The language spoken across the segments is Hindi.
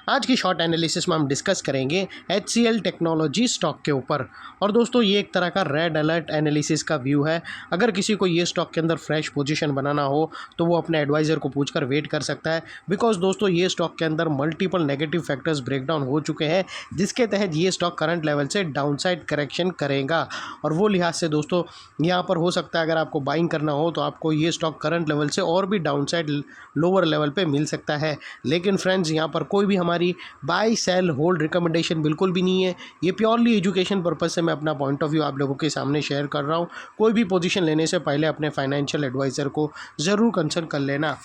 आज की शॉर्ट एनालिसिस में हम डिस्कस करेंगे HCL टेक्नोलॉजी स्टॉक के ऊपर। और दोस्तों ये एक तरह का रेड अलर्ट एनालिसिस का व्यू है। अगर किसी को ये स्टॉक के अंदर फ्रेश पोजीशन बनाना हो तो वो अपने एडवाइज़र को पूछकर वेट कर सकता है, बिकॉज दोस्तों ये स्टॉक के अंदर मल्टीपल नेगेटिव फैक्टर्स ब्रेकडाउन हो चुके हैं, जिसके तहत ये स्टॉक करंट लेवल से डाउनसाइड करेक्शन करेगा। और वो लिहाज से दोस्तों यहाँ पर हो सकता है अगर आपको बाइंग करना हो तो आपको ये स्टॉक करंट लेवल से और भी डाउनसाइड लोअर लेवल पे मिल सकता है। लेकिन फ्रेंड्स यहाँ पर कोई भी हमारी बाय सेल होल्ड रिकमेंडेशन बिल्कुल भी नहीं है। ये प्योरली एजुकेशन पर्पज से मैं अपना पॉइंट ऑफ व्यू आप लोगों के सामने शेयर कर रहा हूँ। कोई भी पोजीशन लेने से पहले अपने फाइनेंशियल एडवाइज़र को ज़रूर कंसल्ट कर लेना।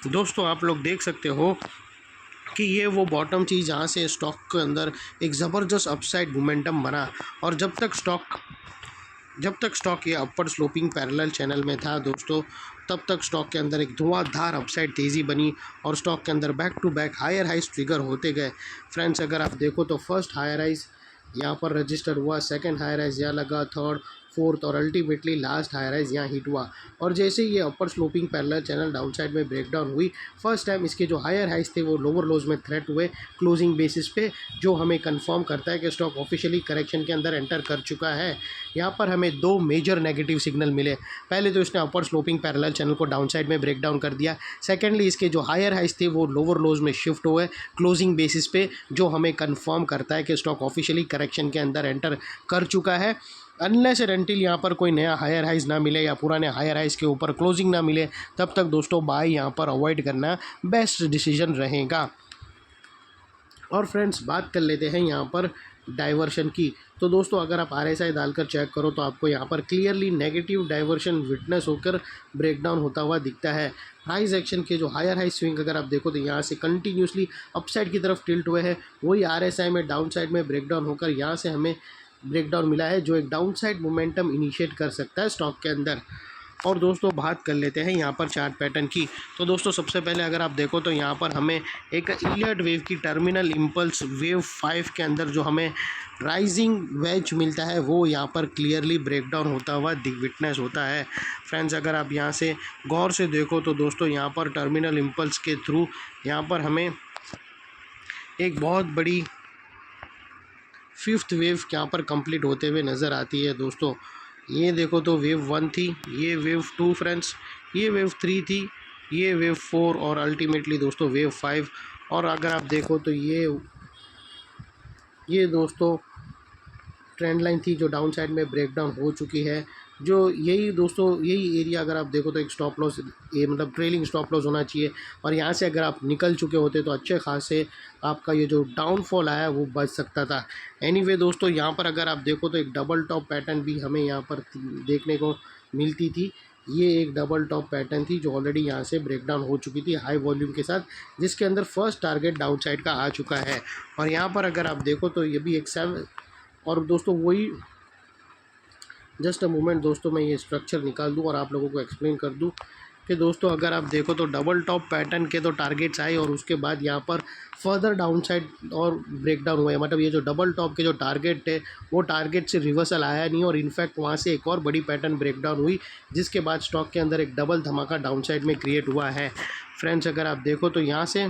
दोस्तों आप लोग देख सकते हो कि ये वो बॉटम चीज़ जहाँ से स्टॉक के अंदर एक ज़बरदस्त अपसाइड मोमेंटम बना, और जब तक स्टॉक ये अपर स्लोपिंग पैरेलल चैनल में था दोस्तों, तब तक स्टॉक के अंदर एक धुआंधार अपसाइड तेज़ी बनी और स्टॉक के अंदर back to back higher highs trigger होते गए। फ्रेंड्स अगर आप देखो तो फर्स्ट हायर हाइज यहाँ पर रजिस्टर हुआ, सेकंड हायर हाइज यहाँ लगा, थर्ड फोर्थ और अल्टीमेटली लास्ट हायर राइज यहाँ हिट हुआ। और जैसे ये upper sloping parallel channel downside में ब्रेकडाउन हुई, फर्स्ट टाइम इसके जो हायर हाइज थे वो लोअर लोज में थ्रेट हुए क्लोजिंग बेसिस पे, जो हमें कंफर्म करता है कि स्टॉक ऑफिशियली करेक्शन के अंदर एंटर कर चुका है। यहाँ पर हमें दो मेजर नेगेटिव सिग्नल मिले। पहले तो इसने अपर स्लोपिंग पैरेलल चैनल को डाउन साइड में ब्रेकडाउन कर दिया। सेकेंडली इसके जो हायर हाइज थे वो लोअर लोज में शिफ्ट हुए क्लोजिंग बेसिस पे, जो हमें कंफर्म करता है कि स्टॉक ऑफिशियली करेक्शन के अंदर एंटर कर चुका है। अनलेस एंड अनटिल यहाँ पर कोई नया हायर हाइज ना मिले या पुराने हायर हाइज के ऊपर क्लोजिंग ना मिले, तब तक दोस्तों बाय यहाँ पर अवॉइड करना बेस्ट डिसीजन रहेगा। और फ्रेंड्स बात कर लेते हैं यहाँ पर डाइवर्शन की। तो दोस्तों अगर आप RSI डालकर चेक करो तो आपको यहाँ पर क्लियरली नेगेटिव डाइवर्शन विटनेस होकर ब्रेकडाउन होता हुआ दिखता है। प्राइस एक्शन के जो हायर हाई स्विंग अगर आप देखो तो यहाँ से कंटिन्यूसली अपसाइड की तरफ टिल्ट हुए हैं, वही RSI में डाउन साइड में ब्रेकडाउन होकर यहाँ से हमें ब्रेकडाउन मिला है, जो एक डाउनसाइड मोमेंटम इनिशिएट कर सकता है स्टॉक के अंदर। और दोस्तों बात कर लेते हैं यहाँ पर चार्ट पैटर्न की। तो दोस्तों सबसे पहले अगर आप देखो तो यहाँ पर हमें एक इलियट वेव की टर्मिनल इम्पल्स वेव 5 के अंदर जो हमें राइजिंग वेज मिलता है वो यहाँ पर क्लियरली ब्रेकडाउन होता हुआ विटनेस होता है। फ्रेंड्स अगर आप यहाँ से गौर से देखो तो दोस्तों यहाँ पर टर्मिनल इम्पल्स के थ्रू यहाँ पर हमें एक बहुत बड़ी फिफ्थ वेव यहाँ पर कंप्लीट होते हुए नज़र आती है। दोस्तों ये देखो तो वेव 1 थी, ये वेव 2 फ्रेंड्स, ये वेव 3 थी, ये वेव 4 और अल्टीमेटली दोस्तों वेव 5। और अगर आप देखो तो ये दोस्तों ट्रेंड लाइन थी जो डाउन साइड में ब्रेकडाउन हो चुकी है। जो यही दोस्तों यही एरिया अगर आप देखो तो एक स्टॉप लॉस, ये मतलब ट्रेलिंग स्टॉप लॉस होना चाहिए, और यहाँ से अगर आप निकल चुके होते तो अच्छे खासे आपका ये जो डाउनफॉल आया वो बच सकता था। एनीवे दोस्तों यहाँ पर अगर आप देखो तो एक डबल टॉप पैटर्न भी हमें यहाँ पर देखने को मिलती थी। ये एक डबल टॉप पैटर्न थी जो ऑलरेडी यहाँ से ब्रेकडाउन हो चुकी थी हाई वॉल्यूम के साथ, जिसके अंदर फर्स्ट टारगेट डाउन साइड का आ चुका है। और यहाँ पर अगर आप देखो तो ये भी एक 7, और दोस्तों वही जस्ट अ मोमेंट दोस्तों मैं ये स्ट्रक्चर निकाल दूं और आप लोगों को एक्सप्लेन कर दूं कि दोस्तों अगर आप देखो तो डबल टॉप पैटर्न के तो टारगेट्स आए और उसके बाद यहाँ पर फर्दर डाउन साइड और ब्रेकडाउन हुए। मतलब ये जो डबल टॉप के जो टारगेट थे वो टारगेट से रिवर्सल आया नहीं, और इनफैक्ट वहाँ से एक और बड़ी पैटर्न ब्रेकडाउन हुई, जिसके बाद स्टॉक के अंदर एक डबल धमाका डाउन साइड में क्रिएट हुआ है। फ्रेंड्स अगर आप देखो तो यहाँ से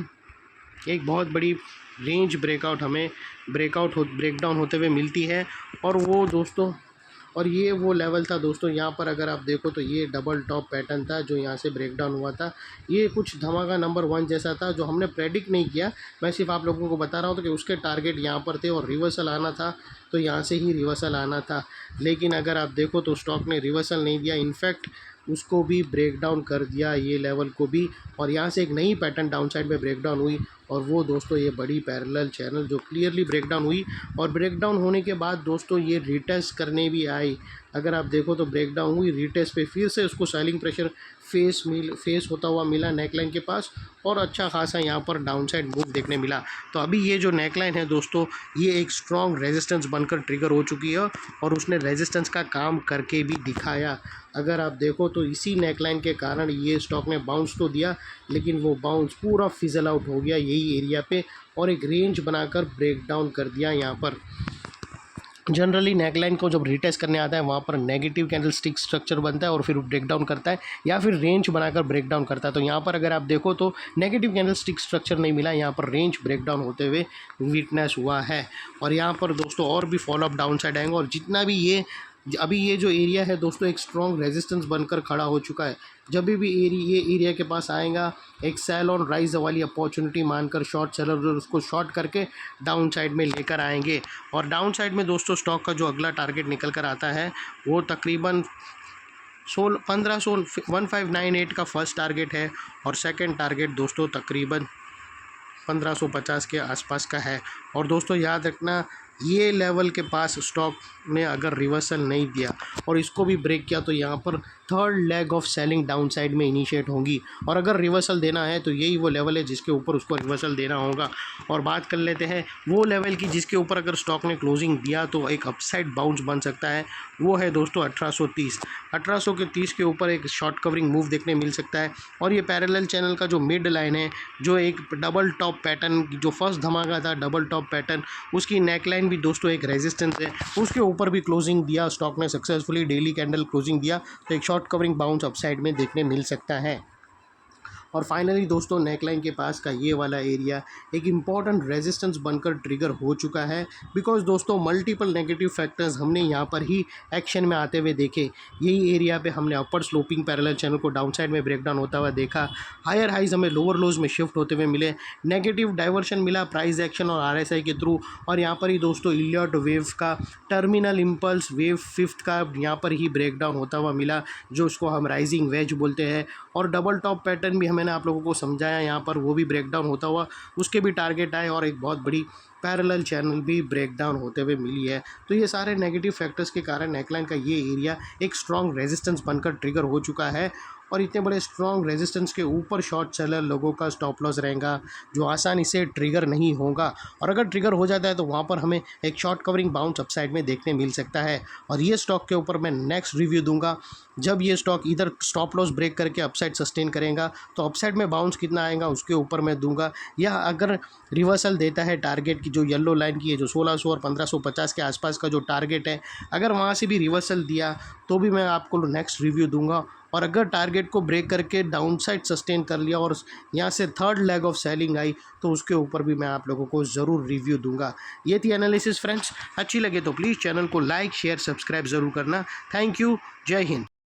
एक बहुत बड़ी रेंज ब्रेकआउट हमें ब्रेकडाउन होते हुए मिलती है, और वो दोस्तों और ये वो लेवल था दोस्तों। यहाँ पर अगर आप देखो तो ये डबल टॉप पैटर्न था जो यहाँ से ब्रेकडाउन हुआ था। ये कुछ धमाका नंबर 1 जैसा था जो हमने प्रेडिक्ट नहीं किया, मैं सिर्फ आप लोगों को बता रहा हूँ कि उसके टारगेट यहाँ पर थे और रिवर्सल आना था तो यहाँ से ही रिवर्सल आना था। लेकिन अगर आप देखो तो स्टॉक ने रिवर्सल नहीं दिया, इनफैक्ट उसको भी ब्रेक डाउन कर दिया, ये लेवल को भी, और यहाँ से एक नई पैटर्न डाउन साइड में ब्रेक डाउन हुई, और वो दोस्तों ये बड़ी पैरेलल चैनल जो क्लियरली ब्रेक डाउन हुई। और ब्रेक डाउन होने के बाद दोस्तों ये रीटेस्ट करने भी आई। अगर आप देखो तो ब्रेक डाउन हुई, रीटेस्ट पे फिर से उसको सेलिंग प्रेशर फेस होता हुआ मिला नेकलाइन के पास, और अच्छा खासा यहाँ पर डाउन साइड मूव देखने मिला। तो अभी ये जो नेकलाइन है दोस्तों ये एक स्ट्रॉन्ग रेजिस्टेंस बनकर ट्रिगर हो चुकी है, और उसने रेजिस्टेंस का काम करके भी दिखाया। अगर आप देखो तो इसी नेकलाइन के कारण ये स्टॉक ने बाउंस तो दिया, लेकिन वो बाउंस पूरा फिजल आउट हो गया यही एरिया पे, और एक रेंज बनाकर ब्रेक डाउन कर दिया यहाँ पर। जनरली नेकलाइन को जब रिटेस्ट करने आता है वहाँ पर नेगेटिव कैंडल स्टिक स्ट्रक्चर बनता है और फिर ब्रेक डाउन करता है या फिर रेंज बनाकर ब्रेक डाउन करता है। तो यहाँ पर अगर आप देखो तो नेगेटिव कैंडल स्टिक स्ट्रक्चर नहीं मिला, यहाँ पर रेंज ब्रेक डाउन होते हुए विटनेस हुआ है। और यहाँ पर दोस्तों और भी फॉलोअप डाउन साइड आएंगे और जितना भी ये अभी ये जो एरिया है दोस्तों एक स्ट्रॉन्ग रेजिस्टेंस बनकर खड़ा हो चुका है। जब भी ये एरिया के पास आएगा एक सेल ऑन राइज वाली अपॉर्चुनिटी मानकर शॉर्ट सेलर उसको शॉर्ट करके डाउन साइड में लेकर आएंगे। और डाउन साइड में दोस्तों स्टॉक का जो अगला टारगेट निकल कर आता है वो तकरीबन 1598 का फर्स्ट टारगेट है और सेकंड टारगेट दोस्तों तकरीबन 1550 के आसपास का है। और दोस्तों याद रखना ये लेवल के पास स्टॉक ने अगर रिवर्सल नहीं दिया और इसको भी ब्रेक किया तो यहाँ पर third leg of selling down side में इनिशिएट होंगी। और अगर रिवर्सल देना है तो यही वो लेवल है जिसके ऊपर उसको रिवर्सल देना होगा। और बात कर लेते हैं वो लेवल की जिसके ऊपर अगर स्टॉक ने क्लोजिंग दिया तो एक अपसाइड बाउंस बन सकता है, वो है दोस्तों 1830 के ऊपर एक शॉर्ट कवरिंग मूव देखने मिल सकता है। और ये पैरेलल चैनल का जो मिड लाइन है जो एक डबल टॉप पैटर्न जो फर्स्ट धमाका था डबल टॉप पैटर्न उसकी नेकलाइन भी दोस्तों एक रेजिस्टेंस है, उसके ऊपर भी क्लोजिंग दिया स्टॉक ने सक्सेसफुली डेली कैंडल क्लोजिंग दिया तो एक शॉर्ट कवरिंग बाउंस अपसाइड में देखने मिल सकता है। और फाइनली दोस्तों नेकलाइन के पास का ये वाला एरिया एक इम्पॉर्टेंट रेजिस्टेंस बनकर ट्रिगर हो चुका है बिकॉज दोस्तों मल्टीपल नेगेटिव फैक्टर्स हमने यहाँ पर ही एक्शन में आते हुए देखे। यही एरिया पे हमने अपर स्लोपिंग पैरेलल चैनल को डाउन साइड में ब्रेकडाउन होता हुआ देखा, हायर हाइज हमें लोअर लोज में शिफ्ट होते हुए मिले, नेगेटिव डाइवर्शन मिला प्राइस एक्शन और आरएसआई के थ्रू। और यहाँ पर ही दोस्तों इलियट वेव का टर्मिनल इम्पल्स वेव फिफ्थ का यहाँ पर ही ब्रेकडाउन होता हुआ मिला जो उसको हम राइजिंग वेज बोलते हैं। और डबल टॉप पैटर्न भी मैंने आप लोगों को समझाया यहाँ पर वो भी ब्रेकडाउन होता हुआ उसके भी टारगेट आए और एक बहुत बड़ी पैरेलल चैनल भी ब्रेकडाउन होते हुए मिली है। तो ये सारे नेगेटिव फैक्टर्स के कारण नेकलाइन का ये एरिया एक स्ट्रॉन्ग रेजिस्टेंस बनकर ट्रिगर हो चुका है। और इतने बड़े स्ट्रॉन्ग रेजिस्टेंस के ऊपर शॉर्ट सेलर लोगों का स्टॉप लॉस रहेगा जो आसानी से ट्रिगर नहीं होगा। और अगर ट्रिगर हो जाता है तो वहाँ पर हमें एक शॉर्ट कवरिंग बाउंस अपसाइड में देखने मिल सकता है। और ये स्टॉक के ऊपर मैं नेक्स्ट रिव्यू दूंगा जब ये स्टॉक इधर स्टॉप लॉस ब्रेक करके अपसाइड सस्टेन करेगा तो अपसाइड में बाउंस कितना आएगा उसके ऊपर मैं दूंगा। या अगर रिवर्सल देता है टारगेट की जो येलो लाइन की है जो 1600 और 1550 के आसपास का जो टारगेट है अगर वहाँ से भी रिवर्सल दिया तो भी मैं आपको नेक्स्ट रिव्यू दूंगा। और अगर टारगेट को ब्रेक करके डाउन साइड सस्टेन कर लिया और यहाँ से थर्ड लेग ऑफ सेलिंग आई तो उसके ऊपर भी मैं आप लोगों को ज़रूर रिव्यू दूंगा। ये थी एनालिसिस फ्रेंड्स, अच्छी लगे तो प्लीज़ चैनल को लाइक शेयर सब्सक्राइब ज़रूर करना। थैंक यू, जय हिंद।